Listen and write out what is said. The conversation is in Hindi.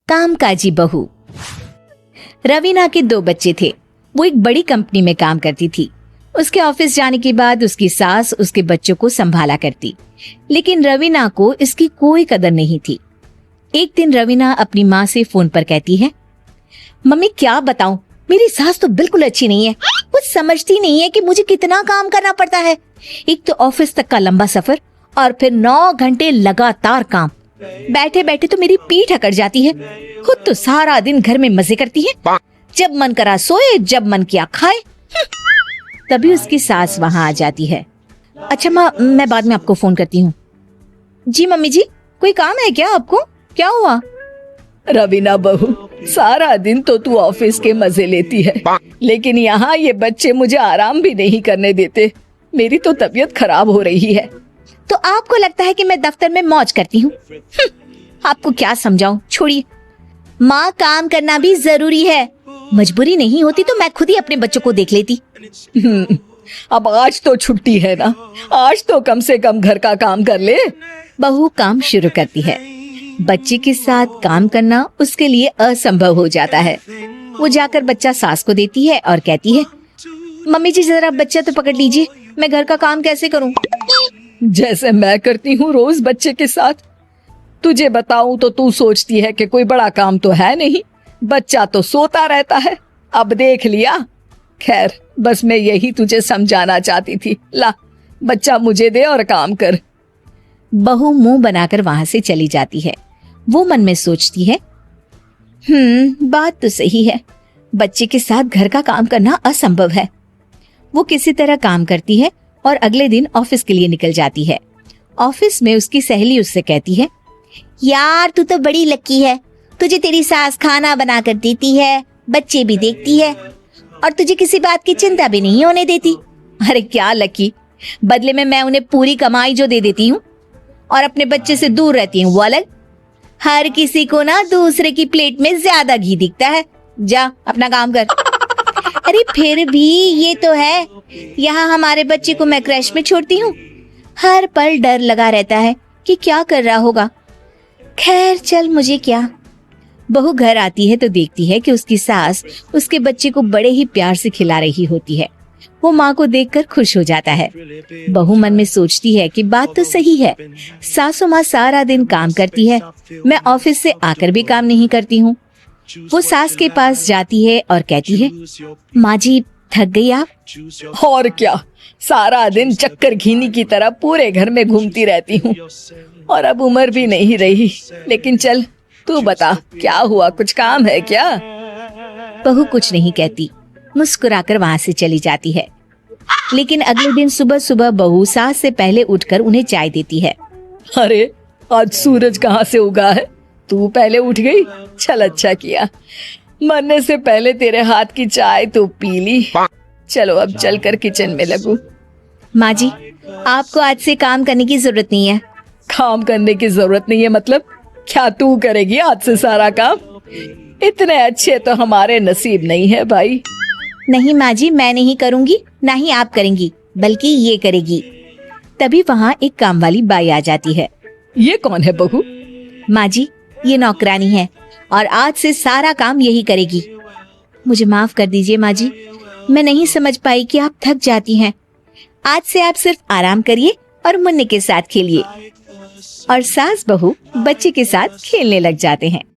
कामकाजी बहू। रवीना के 2 बच्चे थे। वो एक बड़ी कंपनी में काम करती थी। उसके ऑफिस जाने के बाद उसकी सास उसके बच्चों को संभाला करती, लेकिन रवीना को इसकी कोई कदर नहीं थी। एक दिन रवीना अपनी माँ से फोन पर कहती है, मम्मी क्या बताऊं, मेरी सास तो बिल्कुल अच्छी नहीं है। वो समझती नहीं है कि मुझे कितना काम करना पड़ता है। एक तो ऑफिस तक का लंबा सफर और फिर 9 घंटे लगातार काम। बैठे बैठे तो मेरी पीठ अकड़ जाती है। खुद तो सारा दिन घर में मजे करती है, जब मन करा सोए, जब मन किया खाए। तभी उसकी सास वहाँ आ जाती है। अच्छा माँ, मैं बाद में आपको फोन करती हूँ। जी मम्मी जी, कोई काम है क्या आपको? क्या हुआ? रवीना बहू, सारा दिन तो तू ऑफिस के मजे लेती है, लेकिन यहाँ ये बच्चे मुझे आराम भी नहीं करने देते। मेरी तो तबीयत खराब हो रही है। तो आपको लगता है कि मैं दफ्तर में मौज करती हूँ? आपको क्या समझाऊं, छोड़िए। माँ, काम करना भी जरूरी है। मजबूरी नहीं होती तो मैं खुद ही अपने बच्चों को देख लेती। अब आज तो छुट्टी है ना, आज तो कम से कम घर का काम कर ले। बहू काम शुरू करती है। बच्चे के साथ काम करना उसके लिए असंभव हो जाता है। वो जाकर बच्चा सास को देती है और कहती है, मम्मी जी जरा बच्चा तो पकड़ लीजिए, मैं घर का काम कैसे करूं? जैसे मैं करती हूँ रोज बच्चे के साथ। तुझे बताऊं तो तू सोचती है कि कोई बड़ा काम तो है नहीं, बच्चा तो सोता रहता है। अब देख लिया। खैर, बस मैं यही तुझे समझाना चाहती थी। ला, बच्चा मुझे दे और काम कर। बहू मुंह बनाकर वहां से चली जाती है। वो मन में सोचती है, बात तो सही है, बच्चे के साथ घर का काम करना असंभव है। वो किसी तरह काम करती है और अगले दिन ऑफिस के लिए निकल जाती है। ऑफिस में उसकी सहेली उससे कहती है, यार तू तो बड़ी लकी है, तुझे तेरी सास खाना बना कर देती है, बच्चे भी देखती है और तुझे किसी बात की चिंता भी नहीं होने देती। अरे क्या लकी, बदले में मैं उन्हें पूरी कमाई जो दे देती हूँ और अपने बच्चे से दूर रहती हूँ वो अलग। हर किसी को ना दूसरे की प्लेट में ज्यादा घी दिखता है। जा अपना काम कर। अरे फिर भी ये तो है, यहाँ हमारे बच्चे को मैं क्रैश में छोड़ती हूँ, हर पल डर लगा रहता है कि क्या कर रहा होगा। खैर चल, मुझे क्या। बहू घर आती है तो देखती है कि उसकी सास उसके बच्चे को बड़े ही प्यार से खिला रही होती है। वो माँ को देखकर खुश हो जाता है। बहू मन में सोचती है कि बात तो सही है, सासू माँ सारा दिन काम करती है, मैं ऑफिस से आकर भी काम नहीं करती हूँ। वो सास के पास जाती है और कहती है, माँ जी थक गई आप? और क्या, सारा दिन चक्कर घीनी की तरह पूरे घर में घूमती रहती हूँ और अब उम्र भी नहीं रही। लेकिन चल तू बता, क्या हुआ, कुछ काम है क्या? बहू कुछ नहीं कहती, मुस्कुराकर वहाँ से चली जाती है। लेकिन अगले दिन सुबह सुबह बहू सास से पहले उठकर उन्हें चाय देती है। अरे आज सूरज कहाँ से उगा है, तू पहले उठ गई? चल अच्छा किया, मरने से पहले तेरे हाथ की चाय तो पी ली। चलो अब चलकर किचन में लगूं। माँ जी, आपको आज से काम करने की जरूरत नहीं है। काम करने की जरूरत नहीं है मतलब? क्या तू करेगी आज से सारा काम? इतने अच्छे तो हमारे नसीब नहीं है भाई। नहीं माँ जी, मैं नहीं करूँगी, ना ही आप करेंगी, बल्कि ये करेगी। तभी वहाँ एक काम वाली बाई आ जाती है। ये कौन है बहू? माँ जी, ये नौकरानी है और आज से सारा काम यही करेगी। मुझे माफ कर दीजिए माँ जी, मैं नहीं समझ पाई कि आप थक जाती हैं। आज से आप सिर्फ आराम करिए और मुन्ने के साथ खेलिए। और सास बहू बच्चे के साथ खेलने लग जाते हैं।